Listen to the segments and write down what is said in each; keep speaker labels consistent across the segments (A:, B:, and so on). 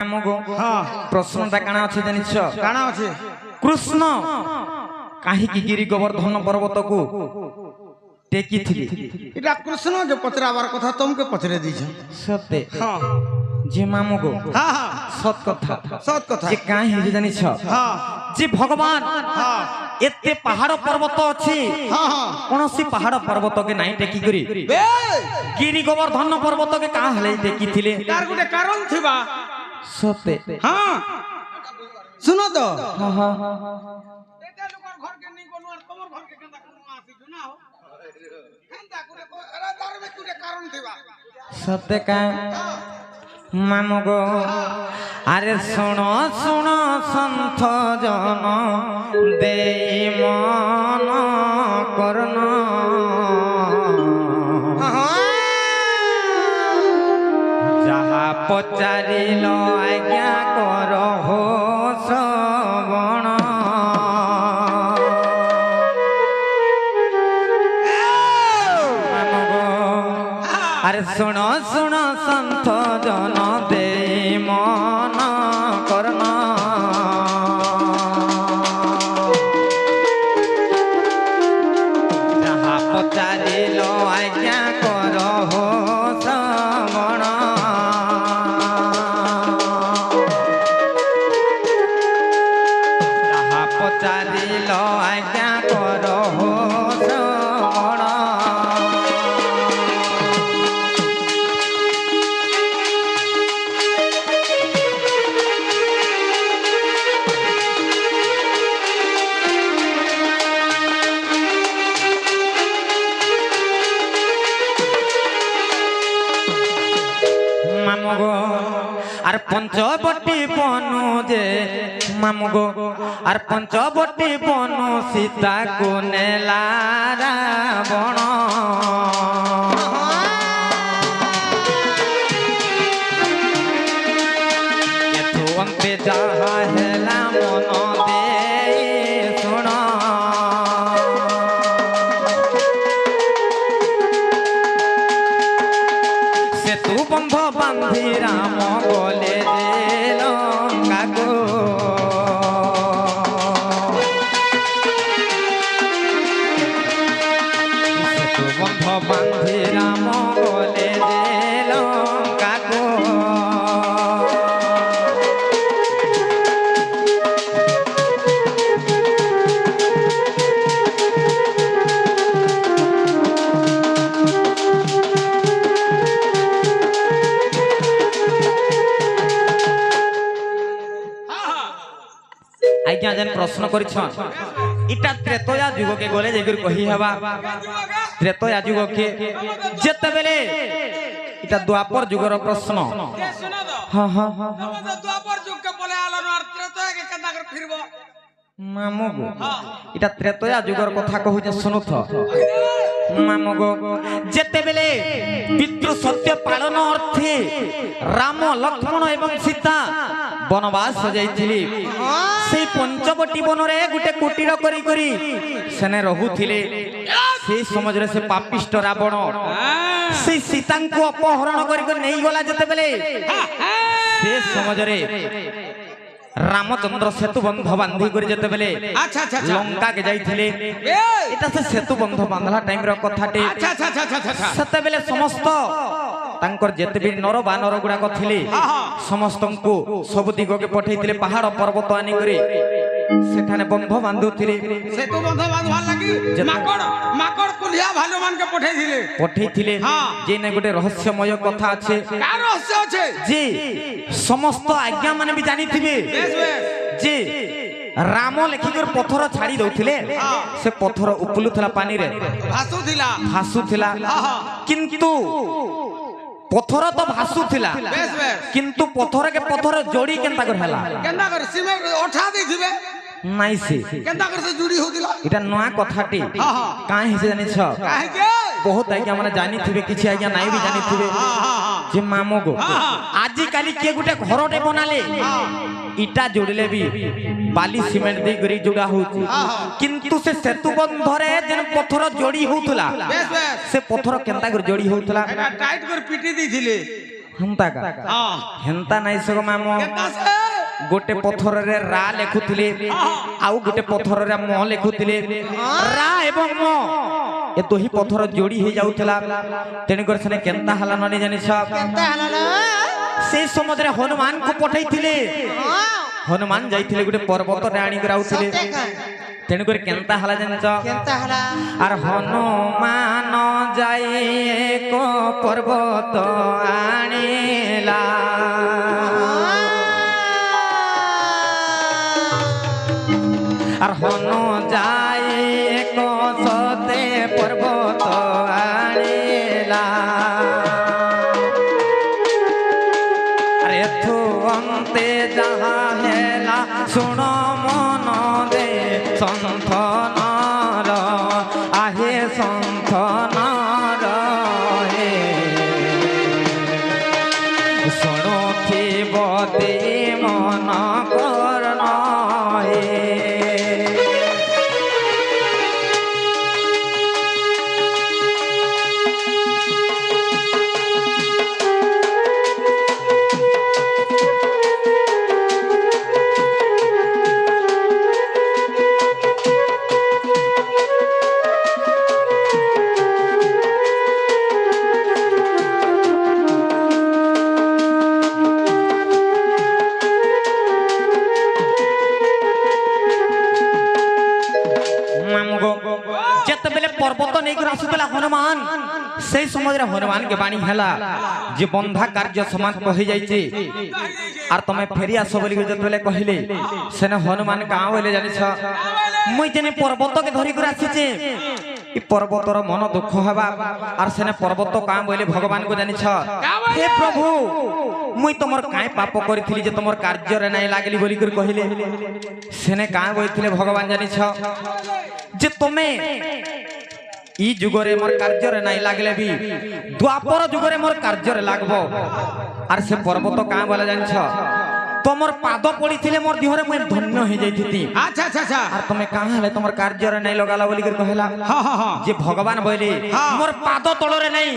A: प्रश्नटा काना अछि जानिछ
B: काना अछि
A: कृष्ण काहीकि गिरि गोवर्धन पर्वत को टेकी थिले
B: इटा कृष्ण जो पचराबार कथा तुमके पचरे दीछ
A: सत्य
B: हां
A: जे मामुगो
B: हां हां
A: सत कथा
B: जे
A: काहे हे जानिछ
B: हां
A: जे भगवान
B: हां
A: एते पहाड़ पर्वत अछि
B: हां हां
A: कोनोसी पहाड़ पर्वत के नाही टेकी करी
B: बे
A: गिरि गोवर्धन पर्वत के का हले टेकी थिले
B: तार गुटे कारण थिबा
A: सत्य
B: हां सुनो तो
A: हां हां
B: एटा लोकर घर के नहीं कोन और तमर घर के केंदा कोन आसी जो ना हो केंदा गुटे अरे तार में गुटे कारण थिबा
A: सत्य का मामुगो अरे सुनो सुनो संत जन दे मन करना जहा पचारिल आज्ञा कर हो श्रवण अरे सुनो सुनो संत जन दे मन करना जहा पचारिल आज्ञा कर हो श्रवण जहा पचारिल आज्ञा कर हो श्रवण मामुगो आर पंचवटी बनू जे मामुगो आर पंचवटी बनू सीता को नेला रावण एथु अंते जहा हेला मन दे सुन सेतु बंध बांधी राम गले रे लंका को सेतु बंध बांधी राम गले रे लंका को आज्ञा जन प्रश्न करिछन इटा त्रेतया युग के गले जेगर कही हेबा त्रेतया युग के जेते बेले इटा द्वापर युगर प्रश्न हां हां
B: द्वापर युग के बोले आलो और त्रेतया के केंदा कर फिरबो
A: मामुगो इटा त्रेतया युगर कथा कहू जे सुनुथ मामुगो जेते बेले पितृ सत्य पालन अर्थे राम लक्ष्मण एवं सीता वनवास जाइथिली से पंचवटी वन रे गुटे कुटीर करी करी सेने रहुथिले से समझ रे से पापिष्ट रावण से सीता को अपहरण करी करी नहीं गला जेते बेले से समझ रे रामचंद्र सेतु बंध बांधी कर जेते बेले
B: अच्छा अच्छा
A: लंका के जाइथिले एटा से सेतु बंध बांधला टाइम रो कथाटे
B: अच्छा अच्छा अच्छा
A: सेते बेले समस्त तांकर जेते भी नर बानर गुडा थिले समस्त को सब दिग के पठैथिले पहाड़ पर्वत आनी करे सेठाने बंध बांधुथिले
B: सेतु बंध बांधवा लागि माकड़ माकड़ कुलिया भालू मान के
A: पठैथिले जे ने गोटे रहस्यमय कथा আছে
B: का रहस्य আছে
A: जे समस्त आज्ञा माने भी जानी थिबे जे राम लेखिकर पत्थर छाड़ी दउथिले से पत्थर उपलुथला पानी रे भासुथिला किंतु पत्थर तो भासुथिला किंतु पत्थर के पत्थर जोड़ी केनता कर हला
B: केनता कर सिमेंट उठा देथिबे
A: नाइ से
B: केनता कर से जुड़ी होतिला
A: इटा नया कथाटी काहे हिसे जानि छ
B: काहे के
A: बहुत आज्ञा माने जानी थिबे किछि आज्ञा नाइ भी जानी थिबे जे मामुगो आजि काली के गुटे घरटे बनाले इटा जोड़ले भी बाली सीमेंट दे गरी जोड़ा होती किंतु से सेतु बंधरे जेन पत्थर जोड़ी होतला से पत्थर केनता कर जोड़ी होतला
B: टाइट कर पीटी दी थिले
A: हंता का
B: हां
A: हेंता नहीं सगो मामो
B: केता से
A: गोटे पत्थर रे रा लेखुथिले आउ गोटे पत्थर रे म लेखुथिले रा एवं म ए दोही पत्थर जोड़ी हे जाउथला तेने कर सने केंता हला ननी जानि सब
C: केता हला
A: से समुद्र हनुमान को पठाइथिले हनुमान जाइथिले गोटे पर्वत रे आनी कराउथिले तेने कर केंता हला जानि छ
C: केता हला
A: आर हनुमान जाई को पर्वत आनीला আর হন যায় কসতে পর্বত আনিলা আরে থু অন্তে যাহা হেলা শুণ মন দে সন্থনর আহে সন্থনর হে শুণুথিব দে মন করন হে पर्वत नहीं आसुला हनुमान से समय हनुमान के बाणी है जे बंधा कार्य समाप्त हो जाइए आर तुम फेरी आस बोली जो कहले सेने हनुमान कहाँ बोले जानी मुई जेने पर्वत के धरिक आसीचे पर्वतर मन दुख हवा आर सेने पर्वत कहाँ बोले भगवान को जानी हे प्रभु मुई तुमर काय पाप करी जे तुमर कार्य रे नहीं लागली बोली कर कहले सेने कहाँ बोलते भगवान जानी जे तुम्हें ई जुगरे मोर कार्य रे नहीं लागले भी द्वापर जुगरे मोर कार्य रे लागबो आर से पर्वत कहाँ बोला जानिछ तमर पाद पड़ी थिले मोर दिहरे मैं धन्य हो जाइथिति
B: अच्छा अच्छा अच्छा
A: आर तमे कहाँ हले तमर कार्य रे नहीं लगाला बोली कर कहला
B: हां हां हां
A: जे भगवान बोले मोर पाद तळ रे नहीं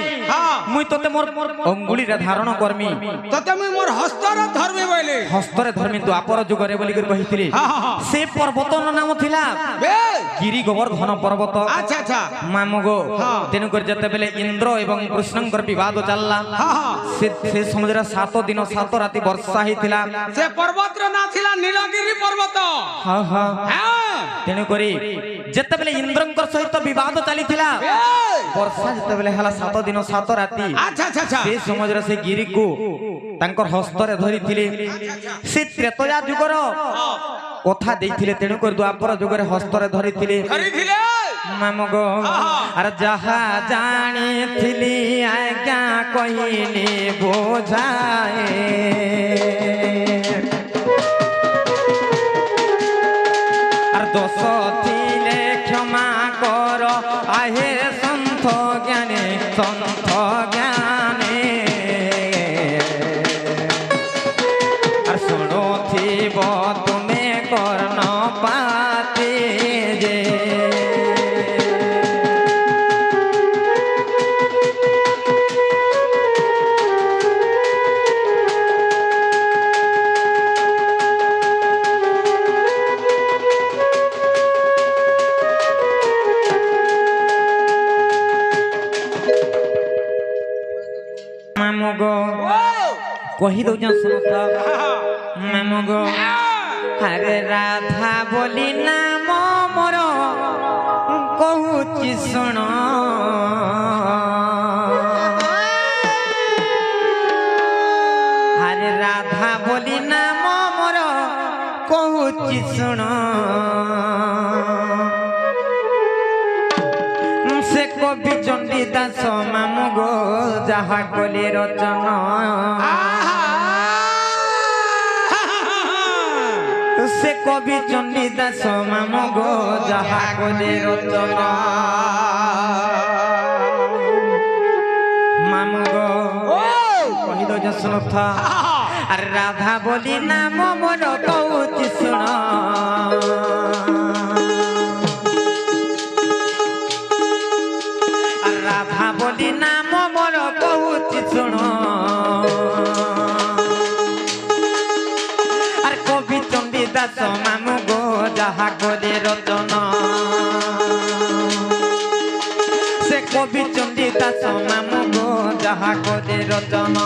A: मुई तते मोर अंगुली रे धारण करमी
B: तते मुई मोर हस्त रे धरमी बोले
A: हस्त रे धरमी द्वापर जुगरे बोली कर कहिथिले से पर्वत न नाम थिला
B: बे
A: गिरी गोवर्धन पर्वत
B: अच्छा अच्छा
A: मामगो तेनु कर जते बेले इंद्र एवं कृष्णंकर विवाद चलला से समुद्र 7 दिन 7 राति वर्षा हिथिला
B: से पर्वत रे ना थिला नीलगिरी पर्वत
A: हां हां तेनु करी जते बेले इंद्रंकर सहित विवाद चलीथिला वर्षा जते बेले हला 7 दिन 7 राति
B: अच्छा अच्छा अच्छा
A: से समुद्र से गिरी को तांकर हस्त रे धरिथिले से त्रेतया जुगर कथा देथिले तेनु कर द्वापर जुगर हस्त रे धरिथिले मामगो अरे जहा जानी थिली आज्ञा कहिनी बोझाए अरे दोष थिले क्षमा कर आहे संत ज्ञाने अरे सुनो थिब तुम्हें कर्ण पाते जे कही दौ सुनता मामगो अरे राधा बोली नाम मोर कहूची सुन अरे राधा बोली नाम मोर कहूची सुन से कवि चंडी दास मामगो जहा कले रचना से कवि चंडी दास मामगो जहा कले रचना मामगो कही दो सुन था अरे राधा बोली नाम मोर कहूची सुन राधा बोली नाम मोर कहूची सुन আর কবি চণ্ডীদাস মামু গো যাহা করে রচনা সে কবি চণ্ডীদাস মামু গো যাহা করে রচনা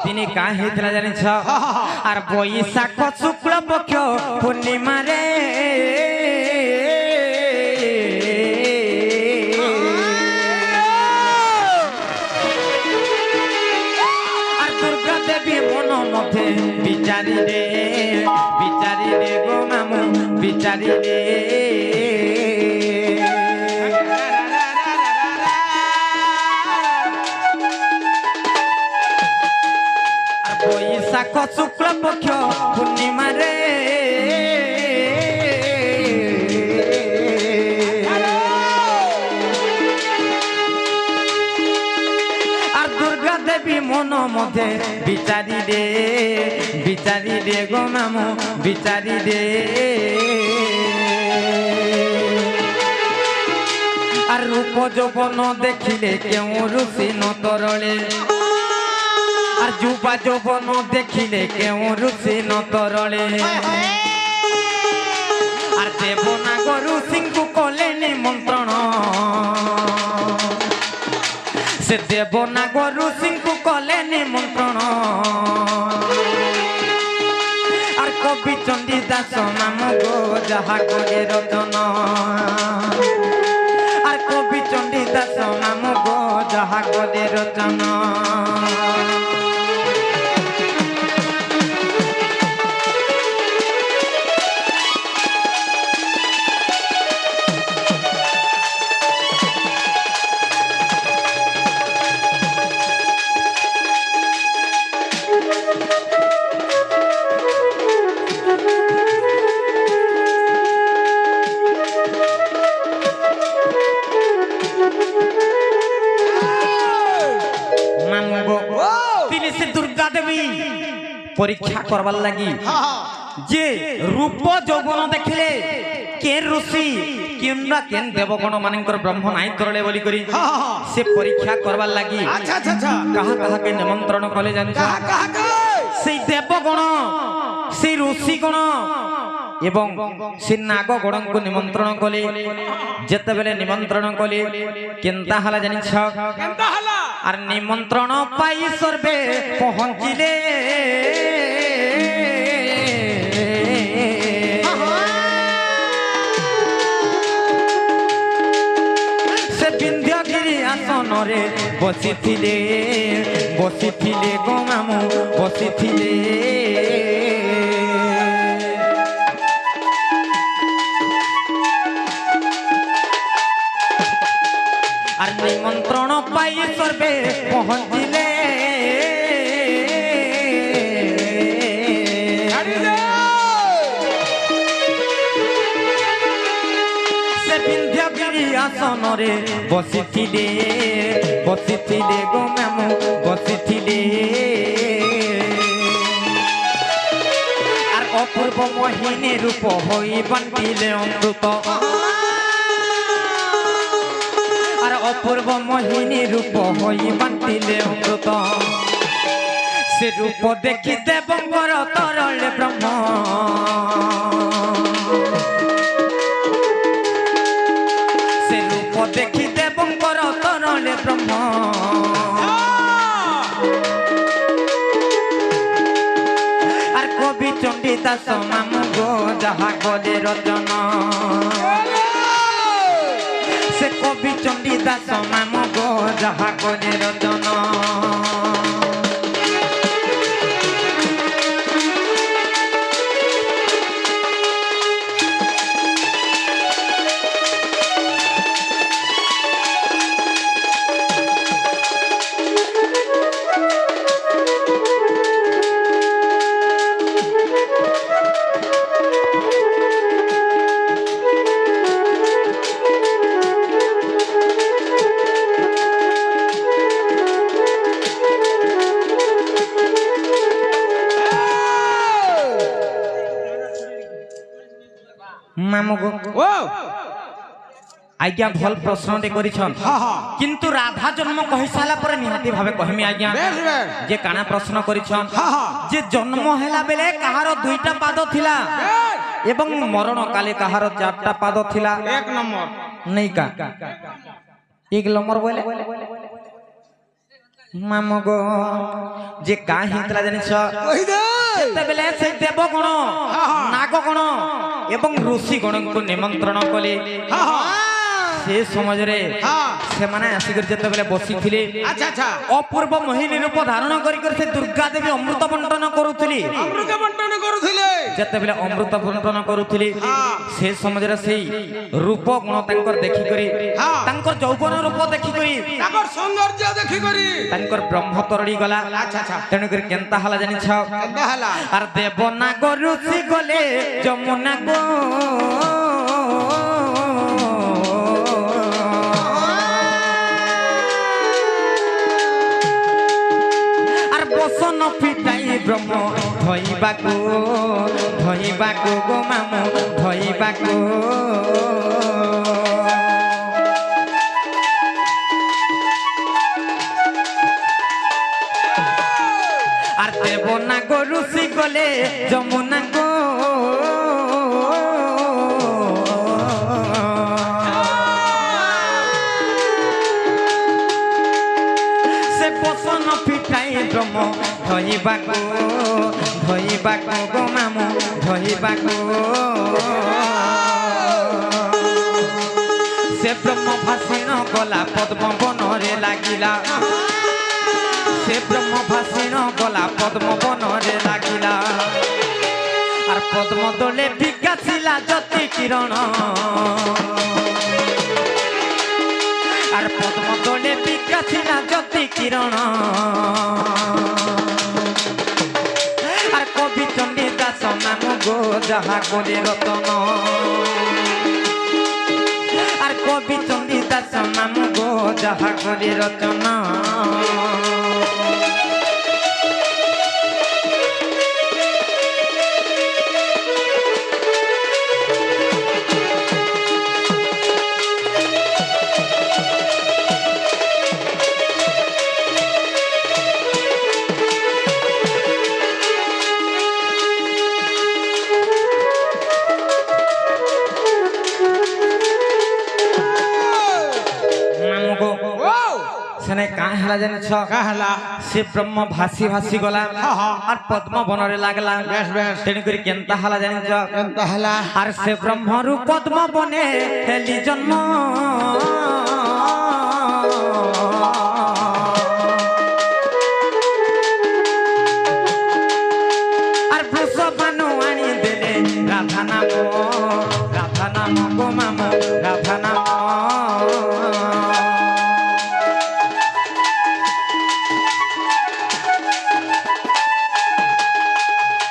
A: তিনি কা হয়েছিল জানিছ আর বৈশাখ শুক্ল পক্ষ পূর্ণিমারে আর দুর্গা দেবী মন মধ্যে বিচারি রে গো মামু বিচারি রে বৈশাখ শুক্ল পক্ষ পূর্ণিমারে আর দুর্গা দেবী মন মধ্যে বিচারি রে গো মামু বিচারি রে আর রূপ যৌবন দেখিলে কেউ রুষি নতরলে আর যুবা যৌবন দেখিলে কেউ রুষি নতরলে আর দেবনাগ ঋষিଙ୍କୁ কলে নিমন্ত্রণ সে দেবনাগ ঋষিଙ୍କୁ কলে নিমন্ত্রণ আর কবি চণ্ডীদাস মামু গো যাহা করে রচনা আর কবি চণ্ডীদাস মামু গো যাহা করে রচনা পরীক্ষা করবার লাগি যে রূপ যৌবন দেখিলে কে ঋষি কিংবা কেন দেবগণ মানଙ୍କର ব্রহ্ম নাই তরলে বলি করি সে পরীক্ষা করবার লাগি কাহা কাহাকে নিমন্ত্রণ কলে জানিছ সেই দেবগণ সেই ঋষিগণ এবং সে নাগগণଙ୍କୁ নিমন্ত্রণ কলে যেতবেলে নিমন্ত্রণ কলে কেনতা হলা জানিছ আর নিমন্ত্রণ পাই সর্বে পৌঁছিলে সে বিন্ধ্যগিরি আসনরে বসিছিলে গো মামু বসিছিলে আর নিমন্ত্রণ পাই সর্বে পৌঁছিলে সে বিন্ধ্যগিরি আসনরে বসিছিলে গো মামু বসিছিলে আর অপূর্ব মোহিনী রূপ হই বান্টিলে অমৃত আর অপূর্ব মোহিনী রূপ হই বান্টিলে অমৃত সে রূপ দেখি দেবঙ্গর তরলে ব্রহ্ম সে রূপ দেখি দেবঙ্গর তরলে ব্রহ্ম আর কবি চণ্ডীদাস মামু গো যাহা করে রচনা সে কবি চণ্ডীদাস মামু গো যাহা করে রচনা মামগো
B: ও
A: আজ্ঞা ভাল প্রশ্নটি করিছন
B: হ্যাঁ হ্যাঁ
A: কিন্তু রাধা জন্ম কহি সারা পরে নিহাতি ভাবে কহিমি আজ্ঞা
B: বেশ বেশ
A: যে কানা প্রশ্ন করিছন
B: হ্যাঁ হ্যাঁ
A: যে জন্ম হেলা বেলে কাহার দুইটা পাদ থিলা
B: বেশ
A: এবং মরণ কালে কাহার চারটা পাদ থিলা
B: এক নম্বর
A: নেই কা এক নম্বর বলে মামগো যে কা হিতলা জানিছ
B: কই দে
A: সেତେବେଳେ ସେ ଦେବଗଣ ନାଗଗଣ ଏବଂ ଋଷିଗଣଙ୍କୁ ନିମନ୍ତ୍ରଣ କଲେ
B: হ্যাঁ হ্যাঁ
A: ସେ ସମୟରେ
B: হ্যাঁ
A: ସେମାନେ ଆସିକରି ଯେତେବେଳେ ବସିଥିଲେ
B: আচ্ছা আচ্ছা
A: ଅପୂର୍ବ ମୋହିନୀ ରୂପ ଧାରଣ କରି ସେ ଦୁର୍ଗା ଦେବୀ ଅମୃତ ବଣ୍ଟନ କରୁଥିଲେ
B: অমৃত বন্টন করুଥିଲେ
A: ଯେତେବେଳେ ଅମୃତ ବଣ୍ଟନ କରୁଥିଲେ
B: হ্যাঁ
A: ସେ ସମୟରେ ସେଇ ରୂପ ଗୁଣ ତାଙ୍କର ଦେଖିକରି
B: হ্যাঁ
A: ତାଙ୍କର ଯୌବନ ରୂପ ଦେଖିକରି
B: তাকর সৌন্দর্য দেখি করি
A: ତାଙ୍କର ବ୍ରହ୍ମ ତରଳି ଗଲା
B: আচ্ছা আচ্ছা
A: ତେଣୁକରି କେନ୍ତା ହେଲା ଜାଣିଛ
B: কেনতা হলা
A: আর দেবনাগ ঋষি গলে যমুনা গো আর বসন ফিটাই ব্রহ্ম ধইবাকু ধইবাকু গো মামু ধইবাকু আর দেবনাগ ঋষি গলে যমুনা গো সে বসন ফিটাই ব্রহ্ম ধইবাকু ধইবাকু গো মামু ধইবাকু সে ব্রহ্ম ভাসিণ গলা পদ্ম বনরে লাগিলা সে ব্রহ্ম ভাসিণ গলা পদ্ম বনরে লাগিলা আর পদ্ম দোলে বিকাশিলা জ্যোতি কিরণ আর পদ্ম দোলে বিকাশিলা জ্যোতি কিরণ আর কবি চণ্ডী দাস নাম গো যাহা করে রতন আর কবি চণ্ডী দাস নাম গো যাহা করে রতন সেনে কাঁ হেলা জানিছ
B: কাহলা
A: সে ব্রহ্ম ভাসি ভাসি গলা আর পদ্ম বনরে লাগলা
B: বেশ বেশ
A: তেণু করে কেনতা হেলা জানিছ
B: কেনতা হলা
A: আর সে ব্রহ্মরু পদ্ম বনে হেলি জন্ম আর বৃষভানু আনি দেলে রাধা নাম গো মামু রাধা নাম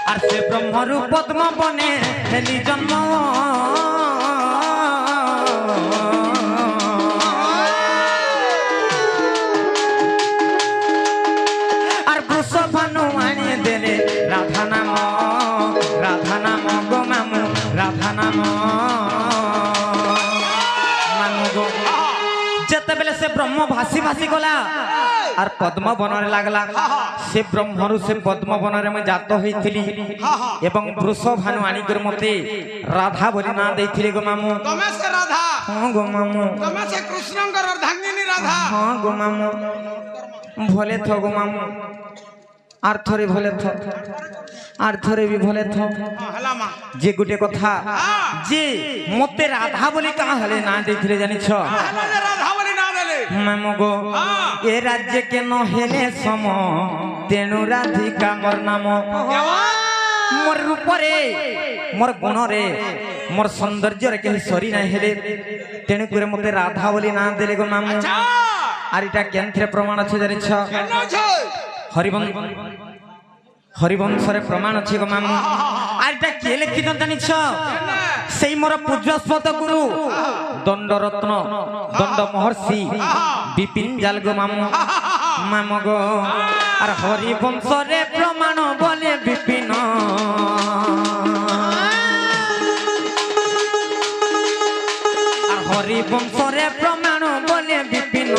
A: আর সে ব্রহ্মরূপ পদ্ম বনে হেলি জন্ম আর বৃষভানু আনি দেলে রাধা নাম গো মামু রাধা নাম গো যেতেবেলে সে ব্রহ্ম ভাসি ভাসি গলা আর পদ্ম বনরে লাগলা সে ব্রহ্মরু সে পদ্ম বনরে মই জাত হইছিলি এবং বৃষভানু আনিকর মতে রাধা বলি না দেইছিলি গো মামু
B: তুমি সে রাধা
A: হ্যাঁ গো মামু
B: তুমি সে কৃষ্ণঙ্কর অর্ধাঙ্গিনী রাধা
A: হ্যাঁ গো মামু ভলে থ গো মামু আর থরে ভলে থ আর থরে বি ভলে থ
B: হলা মা
A: যে গুটে কথা যে মতে রাধা বলি কা হলে না দেইছিলে জানিছ
B: হলা যে রাধা বলি না দেলে
A: মামু গো এ রাজ্যে কেন হেলে সম তেণু রাধিকা মোর নাম মোর রূপরে মোর গুণরে মোর সৌন্দর্যরে কেহি সরি না হেলে তেণু করে মতে রাধা বলি না দেলে গো মামু আর এটা কেন্দ্রে প্রমাণ আছে জানিছ
B: কেন আছে
A: হরিবংশরে প্রমাণ আছে গো মামু আর এটা কে লিখিত জানিছ সেই মোর পূজ্যস্পত গুরু দণ্ডরত্ন দণ্ড মহর্ষি বিপিন জাল গো মামু মামু গো আর হরিবংশরে প্রমাণ বলে বিপিন হরি বংশরে প্রমাণ বলে বিপিন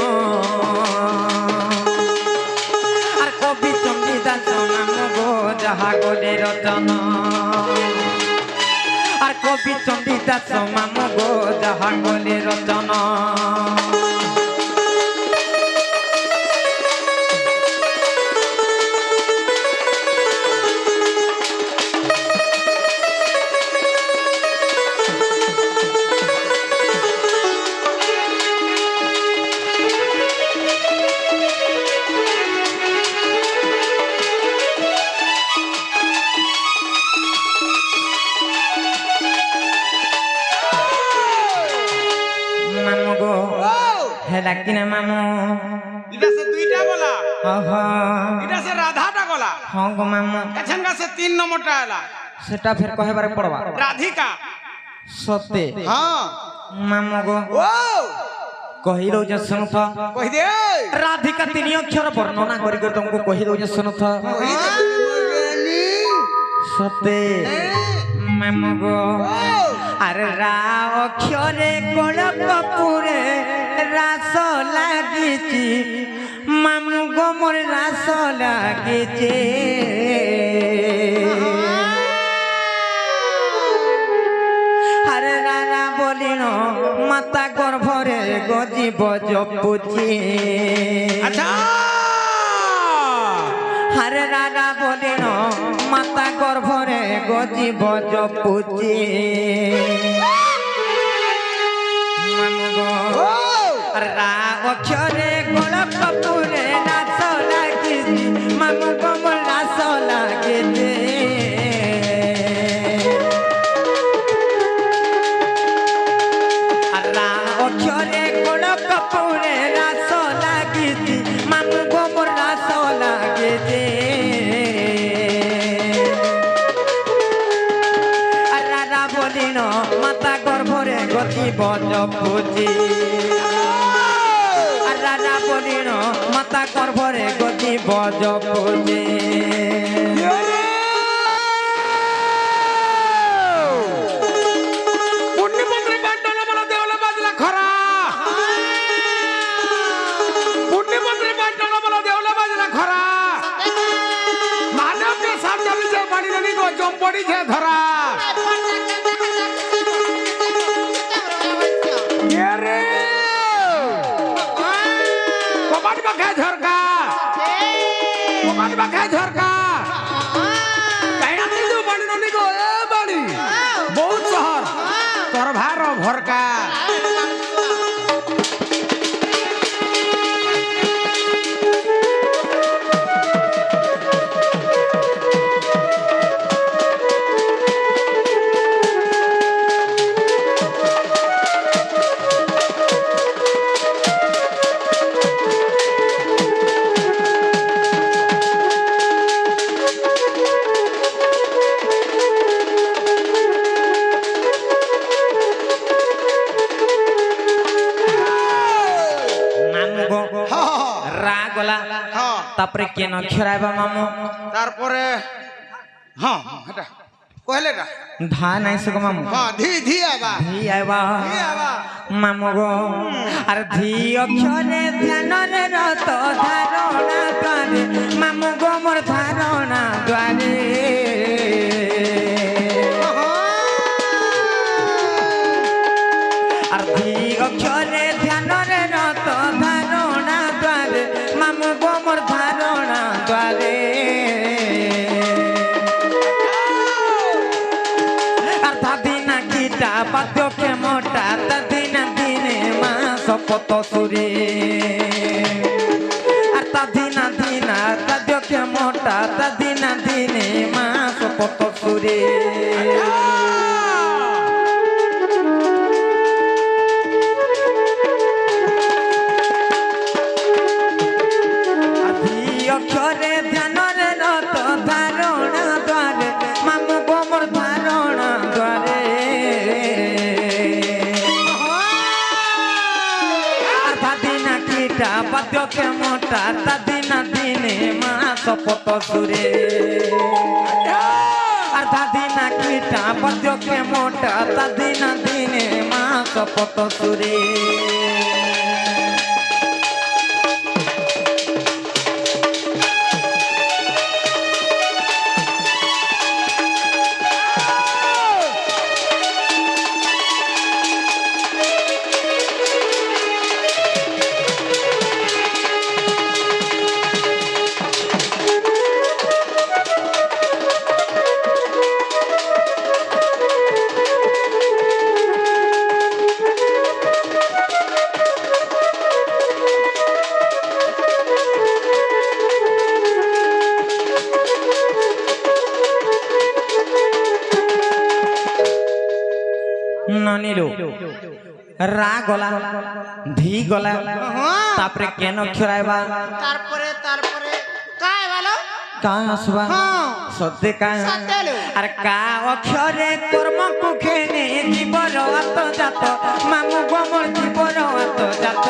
A: আর কবি চণ্ডীদাস নাম গো যাহা গলে রচনা আর কবি চণ্ডীদাস নাম গো যাহা গলে রচনা হেলা কিনা মামু
B: এটা সে দুইটা গলা
A: ওহ
B: এটা সে রাধাটা গলা
A: হ্যাঁ গো মামু
B: এখান কাছে 3 নম্বরটা এলা
A: সেটা ফের কহেবারে পড়বা
B: রাধিকা
A: সত্যি
B: হ্যাঁ
A: মামু গো
B: ও
A: কহি দউছে শুনুথ
B: কই দে
A: রাধিকা 3 অক্ষর বর্ণনা করি করে তোমাকে কহি দউছে শুনুথ
B: কই দে
A: সত্যি মামু গো আরে রা অক্ষরে কোল কপুরে রাস লাগিছি মামু গো মোর রাস লাগিছে আরে রারা বলিন মাতা গর্ভরে গজিব জপুছি
B: আচ্ছা
A: আরে রারা বলিন মাতা গর্ভরে গজিব জপুছি মামু গো রা অক্ষরে গোল কপুরে রাস লাগিছি মামু গো মোর রাস লাগিছে রা অক্ষরে গোল কপুরে রাস লাগিছি মামু গো মোর রাস লাগিছে রারা বলিন মাতা গর্ভরে গজিব জপুছি রাজা বলিন মাতা গর্ভরে গজিব জপুছি
B: পুণ্যমন্ত্রী বাট্টনা বলা দেওলা বাজলা খরা পুণ্যমন্ত্রী বাট্টনা বলা দেওলা বাজলা খরা মানব के साथ चली जे पानी नदी को जम पड़ी छे धरा ये रे कमाट बखे झरका कमाट बखे झरका कहीं नहीं जो पानी नदी को ए बाड़ी बहुत शहर तोर भार भरका
A: তারপরে কেন খেরাইবা মামু
B: তারপরে হ্যাঁ এটা কইলে এটা
A: ধান আইছে গো মামু
B: হ্যাঁ ধি ধি আবা
A: ধি আইবা
B: ধি আবা
A: মামু গো আর ধি অক্ষরে ধ্যানরে রত ধারণা করে মামু গো মোর ধারণা দ্বারে আর ধি অক্ষরে ধ্যানরে রত ধারণা দ্বারে মামু গো মোর ধারণা দ্বারে আর দাদি না গীতা বাদ্যকে মোটা দাদি না দিনে মা শপথ সুরে আর দাদি না দিনা দাদ্যকে মোটা দাদি না দিনে মা শপথ সুরে অক্ষরে ধ্যানরে রত ধারণা দ্বারে মামু গো মোর ধারণা দ্বারে আর দাদি না কিটা বাদ্যকে মোটা দাদি না দিনে মা শপথ সুরে আর দাদি না কিটা বাদ্যকে মোটা দাদি না দিনে মা শপথ সুরে নানিলো রা গলা ধি গলা তারপরে কেন অক্ষরাইবা
C: তারপরে কায় ভালো
A: কা আসবা সত্যি কা আর কা অক্ষরে কর্ম কুখেনে জীবর আত্মজাত মামু গমর জীবর আত্মজাত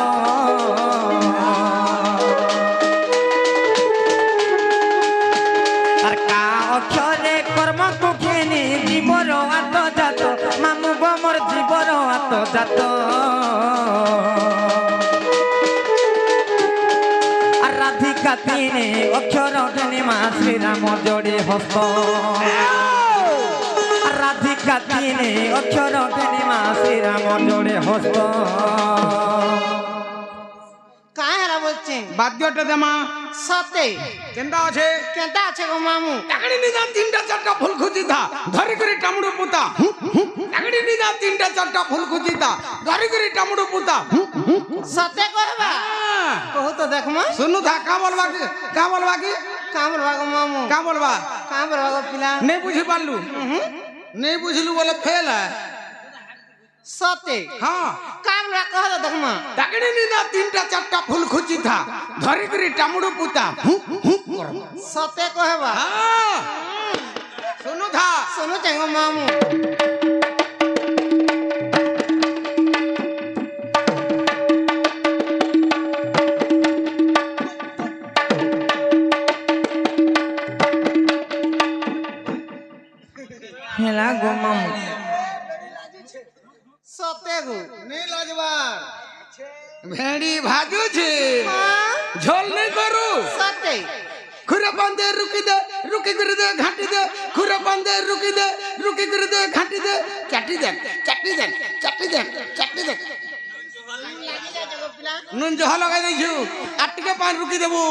A: আর কা অক্ষরে কর্ম কুখেনে জীবর আত্মজাত মামু গমর জীবর আত্মজাত আর রাধিকা তিনে অক্ষর ধনে মা শ্রীরাম জোড়ে হস্ত আর রাধিকা তিনে অক্ষর ধনে মা শ্রীরাম জোড়ে হস্ত
C: কায় হারা বলছে
B: বাদ্যটা দেমা
C: সতে
B: কেনটা আছে
C: কেনটা আছে গো মামু
B: টাকড়ি নিদান তিনটা চারটা ফুল খুঁজিতা ধরি করে টামড়ু পুতা টাকড়ি নিদান তিনটা চারটা ফুল খুঁজিতা ধরি করে টামড়ু পুতা
C: সতে কহবা কহু তো দেখ মা
B: শুনু থা কা বলবা কি
C: কামর ভাগ মামু
B: কা বলবা
C: কামর ভাগ পিলা
B: নেই বুঝি পারলু নেই বুঝলু বলে ফেল
C: সতে
B: হ্যাঁ
C: কামর ভাগ কহ দেখ মা
B: টাকড়ি নিদান তিনটা চারটা ফুল খুঁজিতা ধরি করে টামড়ু পুতা
C: সতে কহবা
B: হ্যাঁ শুনু থা
C: শুনু চাঙ্গো মামু
A: হেলা গো মামু
C: সতে গো
B: নেই লাজবার ভেড়ি ভাজুছে
C: হ্যাঁ
B: ঝোল নেই করু
C: সতে
B: খুরে পান্দে রুকি করে দে ঘাটি দে খুরে পান্দে রুকি করে দে ঘাটি দে চাটি দে
C: লাগি যায় গো পিলা
B: নুন জহ লগাই দেইছু আর টিকে পান রুকি দেবু